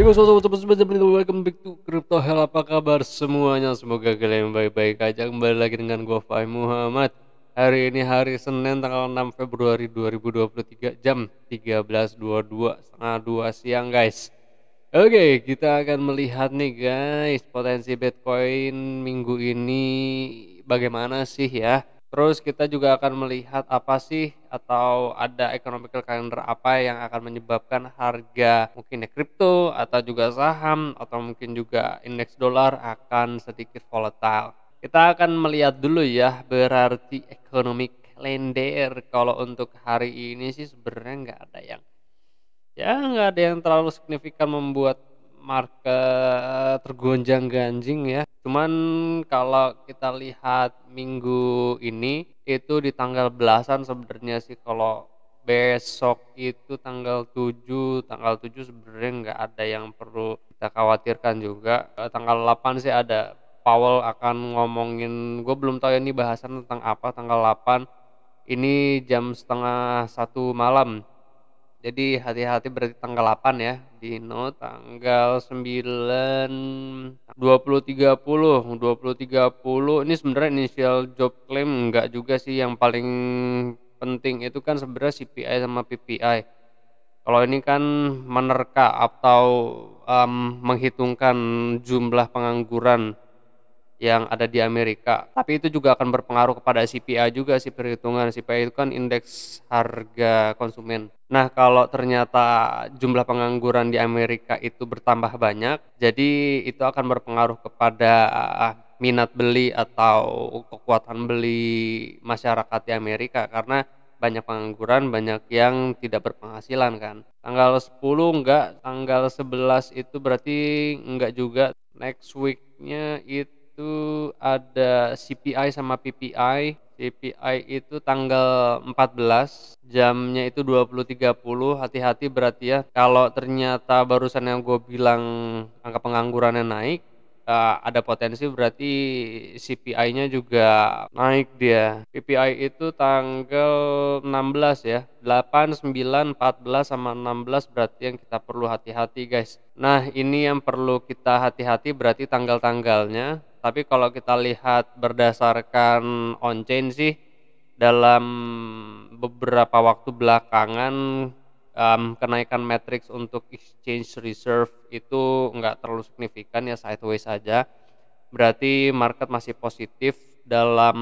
Welcome back to Crypto Hell. Apa kabar semuanya? Semoga kalian baik-baik aja. Kembali lagi dengan gua Fai Muhammad. Hari ini hari Senin tanggal 6 Februari 2023 jam 13.22 setengah 2 siang guys. Oke, kita akan melihat nih guys potensi Bitcoin minggu ini bagaimana sih ya. Terus kita juga akan melihat apa sih atau ada economical calendar apa yang akan menyebabkan harga mungkin ya kripto atau juga saham atau mungkin juga indeks dolar akan sedikit volatile. Kita akan melihat dulu ya berarti economic calendar. Kalau untuk hari ini sih sebenarnya nggak ada yang terlalu signifikan membuat market tergonjang-ganjing ya. Cuman kalau kita lihat minggu ini itu di tanggal belasan sebenarnya sih, kalau besok itu tanggal 7 sebenarnya nggak ada yang perlu kita khawatirkan juga. Tanggal 8 sih ada Powell akan ngomongin, gue belum tahu ya ini bahasan tentang apa tanggal 8 ini jam setengah 1 malam. Jadi hati-hati berarti tanggal 8 ya. Dino tanggal 9 2030 ini sebenarnya initial job claim enggak juga sih. Yang paling penting itu kan sebenarnya CPI sama PPI. Kalau ini kan menerka atau menghitungkan jumlah pengangguran yang ada di Amerika. Tapi itu juga akan berpengaruh kepada CPI juga sih, perhitungan CPI itu kan indeks harga konsumen. Nah, kalau ternyata jumlah pengangguran di Amerika itu bertambah banyak, jadi itu akan berpengaruh kepada minat beli atau kekuatan beli masyarakat di Amerika, karena banyak pengangguran, banyak yang tidak berpenghasilan kan. Tanggal 10 enggak, tanggal 11 itu berarti enggak juga. Next week-nya itu ada CPI sama PPI. CPI itu tanggal 14, jamnya itu 20.30. Hati-hati berarti ya, kalau ternyata barusan yang gue bilang angka penganggurannya naik, ada potensi berarti CPI-nya juga naik dia. PPI itu tanggal 16 ya. 8, 9, 14 sama 16 berarti yang kita perlu hati-hati guys. Nah, ini yang perlu kita hati-hati berarti tanggal-tanggalnya. Tapi kalau kita lihat berdasarkan on-chain sih, dalam beberapa waktu belakangan kenaikan matrix untuk exchange reserve itu nggak terlalu signifikan ya, sideways saja. Berarti market masih positif dalam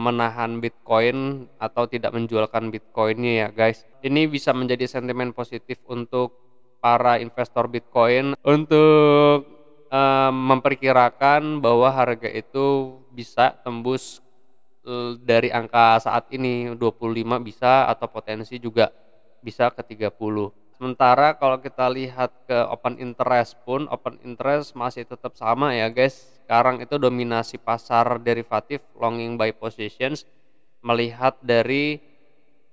menahan Bitcoin atau tidak menjualkan Bitcoinnya ya guys. Ini bisa menjadi sentimen positif untuk para investor Bitcoin untuk memperkirakan bahwa harga itu bisa tembus dari angka saat ini 25 bisa, atau potensi juga bisa ke 30. Sementara kalau kita lihat ke open interest pun, open interest masih tetap sama ya guys. Sekarang itu dominasi pasar derivatif longing buy positions melihat dari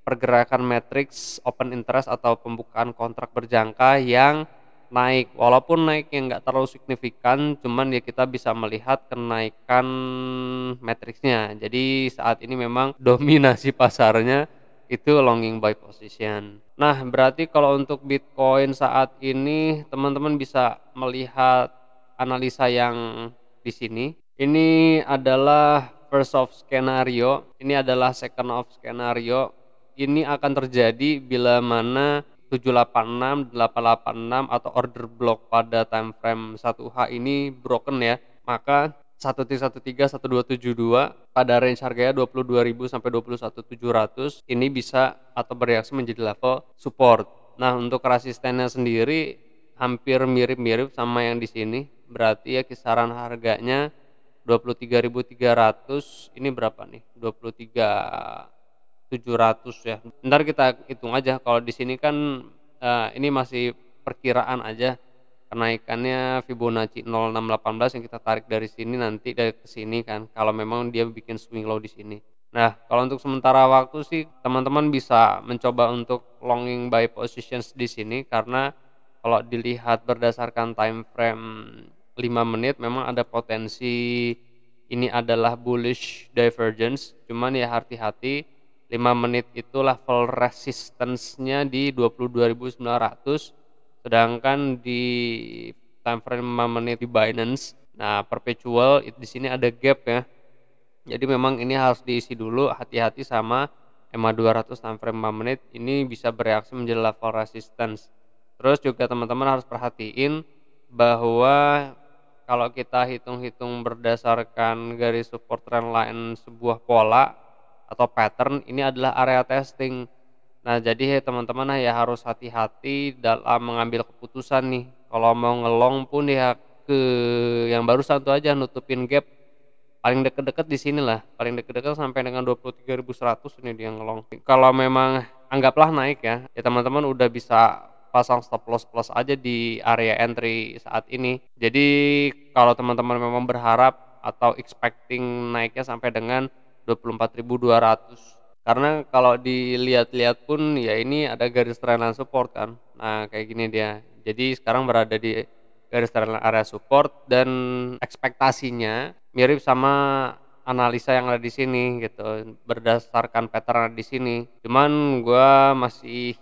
pergerakan matrix open interest atau pembukaan kontrak berjangka yang naik. Walaupun naiknya nggak terlalu signifikan, cuman ya kita bisa melihat kenaikan matriksnya. Jadi saat ini memang dominasi pasarnya itu longing buy position. Nah, berarti kalau untuk Bitcoin saat ini teman-teman bisa melihat analisa yang di sini. Ini adalah first of scenario, ini adalah second of scenario. Ini akan terjadi bila mana 786, 886 atau order block pada time frame 1H ini broken ya. Maka 1.13, 1272 pada range harganya 22.000 sampai 21.700 ini bisa atau bereaksi menjadi level support. Nah, untuk resistennya sendiri hampir mirip-mirip sama yang di sini. Berarti ya kisaran harganya 23.300, ini berapa nih? 23.700 ya. Ntar kita hitung aja. Kalau di sini kan ini masih perkiraan aja. Kenaikannya Fibonacci 0618 yang kita tarik dari sini nanti dari ke sini kan, kalau memang dia bikin swing low di sini. Nah, kalau untuk sementara waktu sih teman-teman bisa mencoba untuk longing buy positions di sini, karena kalau dilihat berdasarkan time frame 5 menit memang ada potensi ini adalah bullish divergence. Cuman ya hati-hati, 5 menit itu level resistance-nya di 22.900. Sedangkan di time frame 5 menit di Binance, nah perpetual di sini ada gap ya. Jadi memang ini harus diisi dulu, hati-hati sama EMA 200 time frame 5 menit ini bisa bereaksi menjadi level resistance. Terus juga teman-teman harus perhatiin bahwa kalau kita hitung-hitung berdasarkan garis support trendline sebuah pola atau pattern, ini adalah area testing. Nah, jadi teman-teman ya harus hati-hati dalam mengambil keputusan nih. Kalau mau ngelong pun ya ke yang barusan tuh aja, nutupin gap paling deket-deket di sini lah, paling deket-deket sampai dengan 23.100 ini dia ngelong. Kalau memang anggaplah naik ya, ya teman-teman udah bisa pasang stop loss plus aja di area entry saat ini. Jadi kalau teman-teman memang berharap atau expecting naiknya sampai dengan 24.200. Karena kalau dilihat-lihat pun ya ini ada garis trendline support kan. Nah, kayak gini dia. Jadi sekarang berada di garis trendline area support dan ekspektasinya mirip sama analisa yang ada di sini gitu, berdasarkan pattern di sini. Cuman gua masih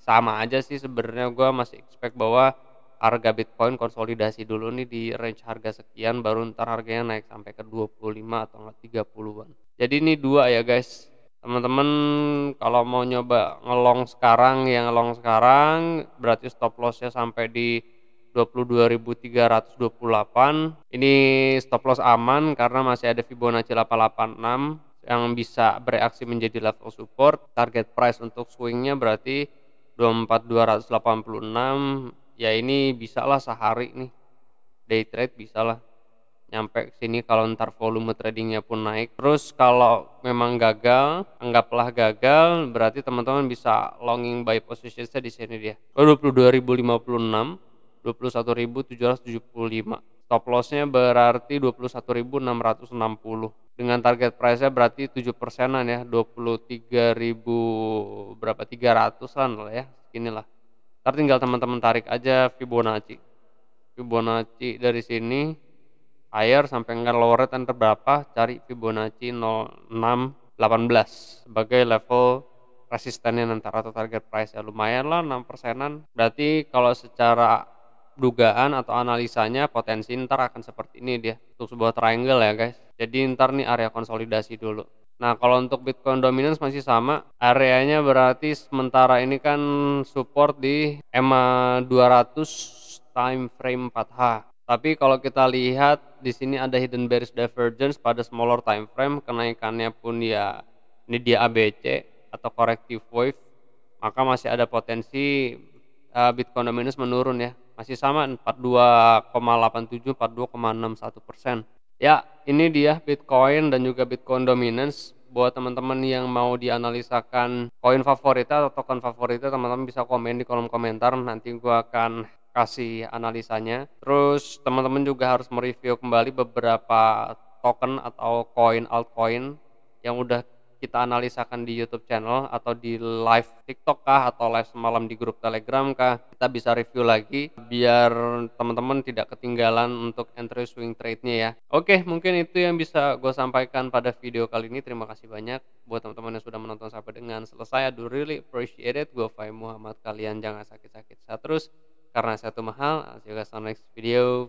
sama aja sih sebenarnya, gua masih expect bahwa harga Bitcoin konsolidasi dulu nih di range harga sekian, baru ntar harganya naik sampai ke 25 atau enggak 30-an. Jadi ini dua ya guys. Teman-teman kalau mau nyoba ngelong sekarang, yang ngelong sekarang berarti stop lossnya sampai di 22.328. Ini stop loss aman karena masih ada Fibonacci 886 yang bisa bereaksi menjadi level support. Target price untuk swingnya berarti 24.286. Ya ini bisa lah sehari nih, day trade bisa lah nyampe sini kalau ntar volume tradingnya pun naik. Terus kalau memang gagal, anggaplah gagal, berarti teman-teman bisa longing buy positionsnya di sini dia. 22.056, 21.775. Stop lossnya berarti 21.660. Dengan target price-nya berarti 7%-an ya, 23.000 berapa 300-an lah ya, inilah. Ntar tinggal teman-teman tarik aja Fibonacci. Fibonacci dari sini higher sampai lower rate berapa, cari Fibonacci 0618 sebagai level resistennya nanti atau target price ya, lumayan lah 6%-an. Berarti kalau secara dugaan atau analisanya potensi ntar akan seperti ini dia untuk sebuah triangle ya guys. Jadi ntar nih area konsolidasi dulu. Nah kalau untuk Bitcoin dominance masih sama, areanya berarti sementara ini kan support di EMA 200 time frame 4H. Tapi kalau kita lihat di sini ada hidden bearish divergence pada smaller time frame, kenaikannya pun ya ini dia ABC atau corrective wave, maka masih ada potensi Bitcoin dominance menurun ya. Masih sama 42,87 42,61%. Ya, ini dia Bitcoin dan juga Bitcoin dominance. Buat teman-teman yang mau dianalisakan koin favoritnya atau token favoritnya, teman-teman bisa komen di kolom komentar, nanti gua akan kasih analisanya. Terus teman-teman juga harus mereview kembali beberapa token atau koin altcoin yang udah kita analisakan di YouTube channel atau di live TikTok kah atau live semalam di grup Telegram kah. Kita bisa review lagi biar teman-teman tidak ketinggalan untuk entry swing trade-nya ya. Oke, mungkin itu yang bisa gue sampaikan pada video kali ini. Terima kasih banyak buat teman-teman yang sudah menonton sampai dengan selesai. I do really appreciate it. Gue Fahim Muhammad, kalian jangan sakit-sakit sehat terus karena satu mahal. I'll see you guys on next video.